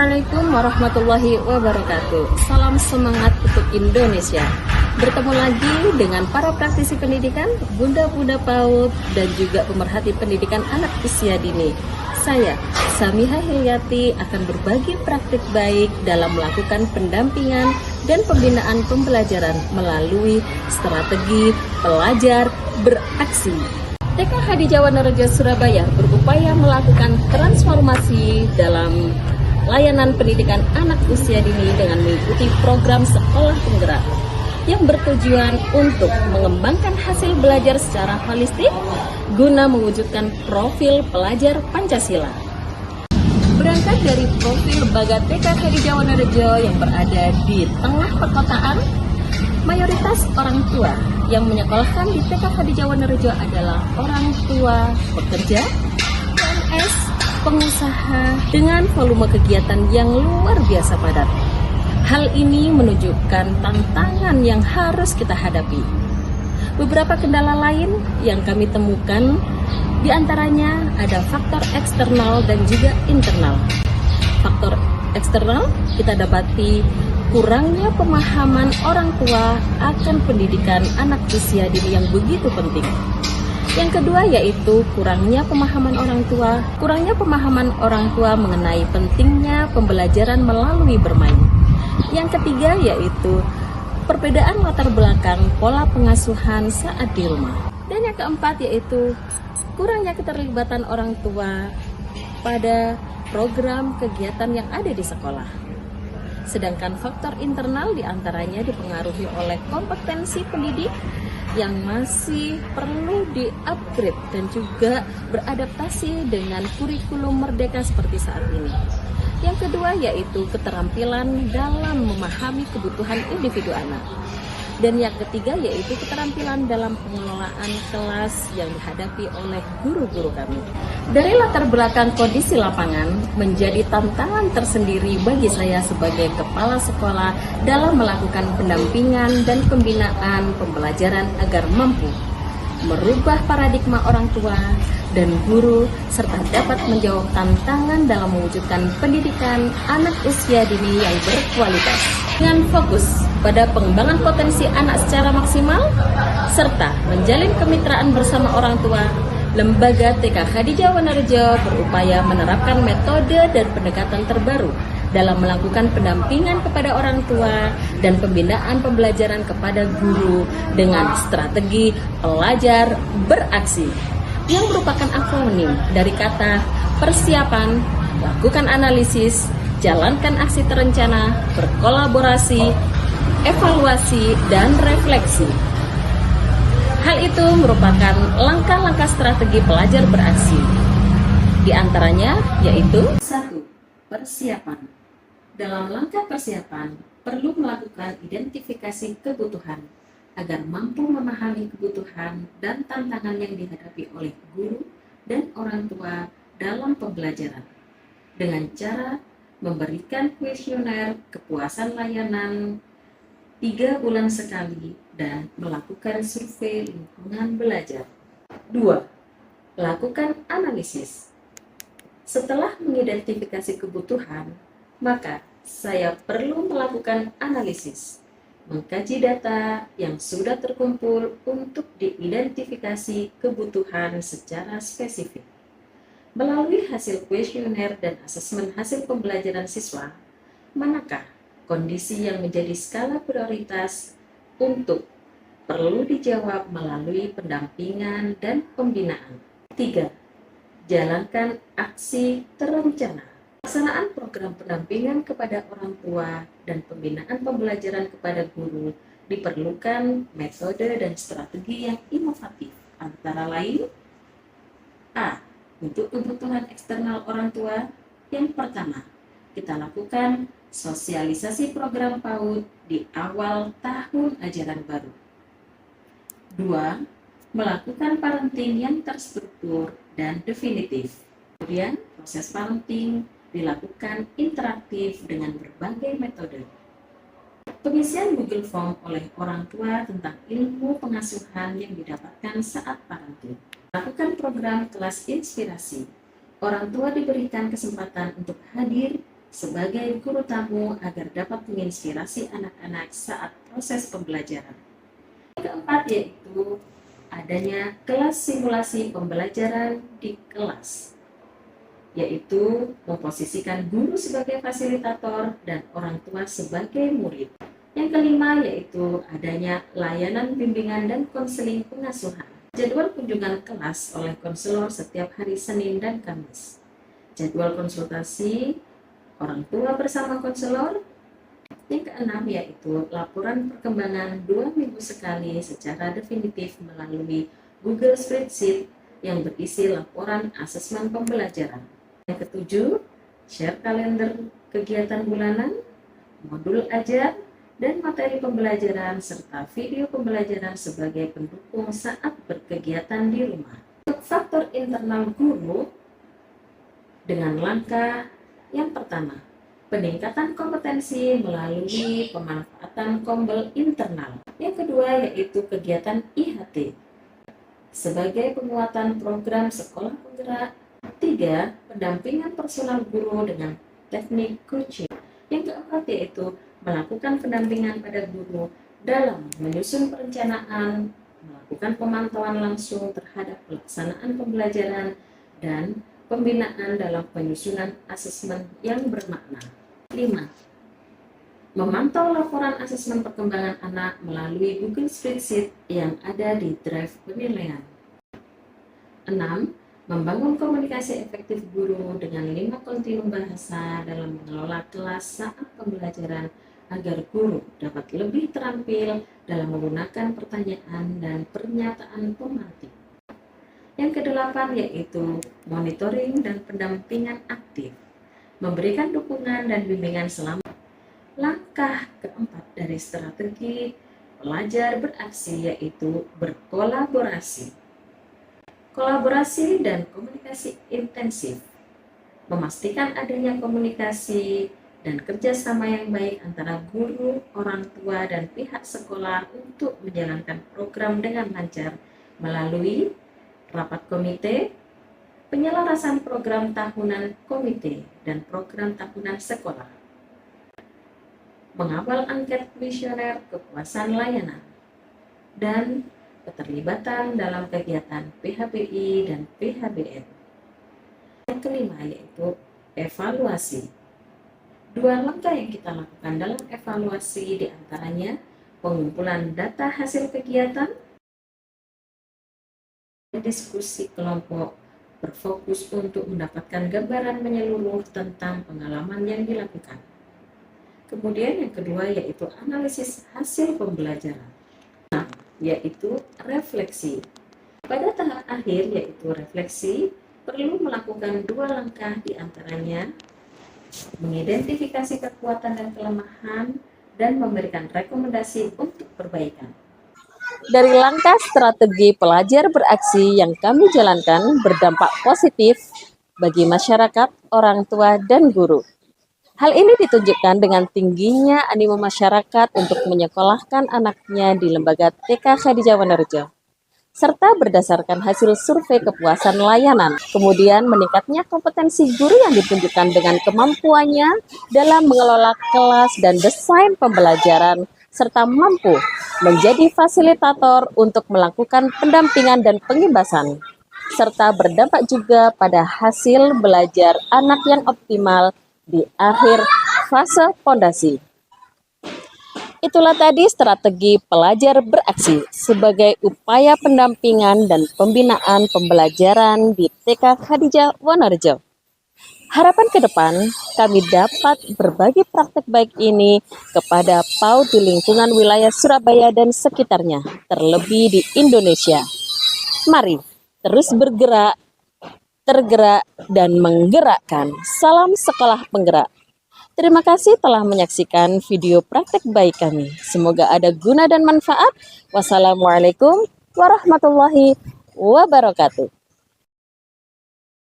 Assalamualaikum warahmatullahi wabarakatuh. Salam semangat untuk Indonesia. Bertemu lagi dengan para praktisi pendidikan, bunda-bunda PAUD, dan juga pemerhati pendidikan anak usia dini. Saya, Samiha Hilyati, akan berbagi praktik baik dalam melakukan pendampingan dan pembinaan pembelajaran melalui strategi pelajar beraksi. TK di Jawa Nerejo Surabaya berupaya melakukan transformasi dalam layanan pendidikan anak usia dini dengan mengikuti program sekolah penggerak yang bertujuan untuk mengembangkan hasil belajar secara holistik guna mewujudkan profil pelajar Pancasila. Berangkat dari profil Bagat TK di Jawa Nerejo yang berada di tengah perkotaan, mayoritas orang tua yang menyekolahkan di TK di Jawa Nerejo adalah orang tua pekerja, PNS, pengusaha dengan volume kegiatan yang luar biasa padat. Hal ini menunjukkan tantangan yang harus kita hadapi. Beberapa kendala lain yang kami temukan diantaranya ada faktor eksternal dan juga internal. Faktor eksternal kita dapati kurangnya pemahaman orang tua akan pendidikan anak usia dini yang begitu penting. Yang kedua yaitu kurangnya pemahaman orang tua mengenai pentingnya pembelajaran melalui bermain. Yang ketiga yaitu perbedaan latar belakang pola pengasuhan saat di rumah. Dan yang keempat yaitu kurangnya keterlibatan orang tua pada program kegiatan yang ada di sekolah. Sedangkan faktor internal diantaranya dipengaruhi oleh kompetensi pendidik yang masih perlu di-upgrade dan juga beradaptasi dengan kurikulum merdeka seperti saat ini. Yang kedua yaitu keterampilan dalam memahami kebutuhan individu anak. Dan yang ketiga yaitu keterampilan dalam pengelolaan kelas yang dihadapi oleh guru-guru kami. Dari latar belakang kondisi lapangan menjadi tantangan tersendiri bagi saya sebagai kepala sekolah dalam melakukan pendampingan dan pembinaan pembelajaran agar mampu merubah paradigma orang tua dan guru serta dapat menjawab tantangan dalam mewujudkan pendidikan anak usia dini yang berkualitas dengan fokus pada pengembangan potensi anak secara maksimal serta menjalin kemitraan bersama orang tua. Lembaga TK di Jawa Nerejo berupaya menerapkan metode dan pendekatan terbaru dalam melakukan pendampingan kepada orang tua dan pembinaan pembelajaran kepada guru dengan strategi pelajar beraksi yang merupakan akronim dari kata persiapan, lakukan analisis, jalankan aksi terencana, berkolaborasi, evaluasi, dan refleksi. Hal itu merupakan langkah-langkah strategi pelajar beraksi. Di antaranya yaitu 1. Persiapan. Dalam langkah persiapan, perlu melakukan identifikasi kebutuhan agar mampu memahami kebutuhan dan tantangan yang dihadapi oleh guru dan orang tua dalam pembelajaran. Dengan cara memberikan kuesioner kepuasan layanan 3 bulan sekali dan melakukan survei lingkungan belajar. 2. Lakukan analisis. Setelah mengidentifikasi kebutuhan, maka saya perlu melakukan analisis, mengkaji data yang sudah terkumpul untuk diidentifikasi kebutuhan secara spesifik. Melalui hasil kuesioner dan asesmen hasil pembelajaran siswa, manakah kondisi yang menjadi skala prioritas untuk perlu dijawab melalui pendampingan dan pembinaan. 3. Jalankan aksi terencana. Pelaksanaan program pendampingan kepada orang tua dan pembinaan pembelajaran kepada guru diperlukan metode dan strategi yang inovatif, antara lain A. Untuk kebutuhan eksternal orang tua, yang pertama, kita lakukan sosialisasi program PAUD di awal tahun ajaran baru. 2. Melakukan parenting yang terstruktur dan definitif. Kemudian, proses parenting dilakukan interaktif dengan berbagai metode. Pengisian Google Form oleh orang tua tentang ilmu pengasuhan yang didapatkan saat parenting. Lakukan program kelas inspirasi. Orang tua diberikan kesempatan untuk hadir sebagai guru tamu agar dapat menginspirasi anak-anak saat proses pembelajaran. Yang keempat yaitu adanya kelas simulasi pembelajaran di kelas, yaitu memposisikan guru sebagai fasilitator dan orang tua sebagai murid. Yang kelima yaitu adanya layanan bimbingan dan konseling pengasuhan. Jadwal kunjungan kelas oleh konselor setiap hari Senin dan Kamis. Jadwal konsultasi orang tua bersama konselor. Yang keenam yaitu laporan perkembangan 2 minggu sekali secara definitif melalui Google Spreadsheet yang berisi laporan asesmen pembelajaran. Yang ketujuh, share kalender kegiatan bulanan, modul ajar, dan materi pembelajaran serta video pembelajaran sebagai pendukung saat berkegiatan di rumah. Untuk faktor internal guru dengan langkah yang pertama, peningkatan kompetensi melalui pemanfaatan kombel internal. Yang kedua yaitu kegiatan IHT sebagai penguatan program sekolah penggerak. 3. Pendampingan personal guru dengan teknik coaching. Yang keempat yaitu melakukan pendampingan pada guru dalam menyusun perencanaan, melakukan pemantauan langsung terhadap pelaksanaan pembelajaran, dan pembinaan dalam penyusunan asesmen yang bermakna. 5. Memantau laporan asesmen perkembangan anak melalui Google Spreadsheet yang ada di drive penilaian. 6. Membangun komunikasi efektif guru dengan 5 kontinum bahasa dalam mengelola kelas saat pembelajaran agar guru dapat lebih terampil dalam menggunakan pertanyaan dan pernyataan pemantik. Yang kedelapan yaitu monitoring dan pendampingan aktif, memberikan dukungan dan bimbingan selama. Langkah keempat dari strategi pelajar beraksi yaitu berkolaborasi. Kolaborasi dan komunikasi intensif, memastikan adanya komunikasi dan kerjasama yang baik antara guru, orang tua, dan pihak sekolah untuk menjalankan program dengan lancar melalui rapat komite, penyelarasan program tahunan komite, dan program tahunan sekolah, mengawal angket kuesioner kepuasan layanan, dan keterlibatan dalam kegiatan PHBI dan PHBN. Yang kelima yaitu evaluasi. 2 langkah yang kita lakukan dalam evaluasi diantaranya pengumpulan data hasil kegiatan, diskusi kelompok berfokus untuk mendapatkan gambaran menyeluruh tentang pengalaman yang dilakukan. Kemudian yang kedua yaitu analisis hasil pembelajaran, yaitu refleksi. Pada tahap akhir yaitu refleksi, perlu melakukan 2 langkah diantaranya mengidentifikasi kekuatan dan kelemahan dan memberikan rekomendasi untuk perbaikan. Dari langkah strategi pelajar beraksi yang kami jalankan berdampak positif bagi masyarakat, orang tua, dan guru. Hal ini ditunjukkan dengan tingginya animo masyarakat untuk menyekolahkan anaknya di lembaga TK Khadijah Wonorejo, serta berdasarkan hasil survei kepuasan layanan. Kemudian meningkatnya kompetensi guru yang ditunjukkan dengan kemampuannya dalam mengelola kelas dan desain pembelajaran, serta mampu menjadi fasilitator untuk melakukan pendampingan dan pengibasan, serta berdampak juga pada hasil belajar anak yang optimal di akhir fase fondasi. Itulah tadi strategi pelajar beraksi sebagai upaya pendampingan dan pembinaan pembelajaran di TK Khadijah Wonorejo. Harapan ke depan, kami dapat berbagi praktek baik ini kepada PAUD di lingkungan wilayah Surabaya dan sekitarnya, terlebih di Indonesia. Mari terus bergerak, tergerak, dan menggerakkan. Salam sekolah penggerak. Terima kasih telah menyaksikan video praktek baik kami. Semoga ada guna dan manfaat. Wassalamualaikum warahmatullahi wabarakatuh.